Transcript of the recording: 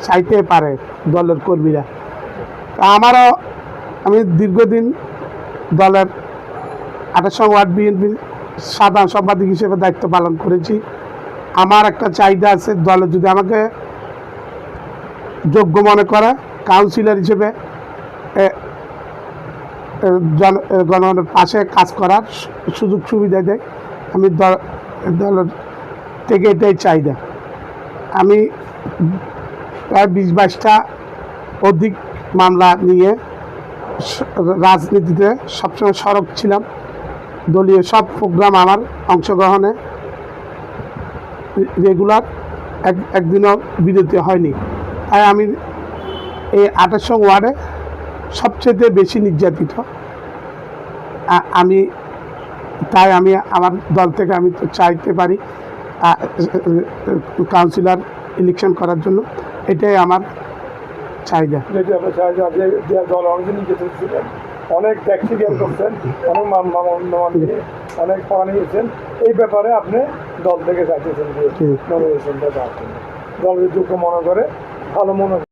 চাইতে পারে দলের কর্মীরা। আমি দীর্ঘদিন দলের 28 ওয়ার্ড বিএনপির সাধারণ সম্পাদক হিসেবে দায়িত্ব পালন করেছি। আমার একটা চাহিদা আছে, দলে যদি আমাকে যোগ্য মনে করে কাউন্সিলর হিসেবে জনগণের পাশে কাজ করার সুযোগ সুবিধা দেয়, আমি দলের থেকে এটাই চাহিদা। আমি প্রায় 20-22টা অধিক মামলা নিয়ে রাজনীতিতে সবসময় সরব ছিলাম। দলীয় সব প্রোগ্রাম আমার অংশগ্রহণে রেগুলার, একদিনও বিরতি হয়নি। তাই আমি এই 28 ওয়ার্ডে সবচেয়ে বেশি নির্যাতিত। আমি আমার দল থেকে আমি তো চাইতে পারি কাউন্সিলর ইলেকশন করার জন্য, এটাই আমার চাহিদা। অনেক ট্যাক্সি বের করছেন, অনেক অনেক পাওয়া নিয়েছেন, এই ব্যাপারে আপনি দল থেকে চাইতেছেন যে নমিনেশনটা দলের যোগ্য মনে করে ভালো মনে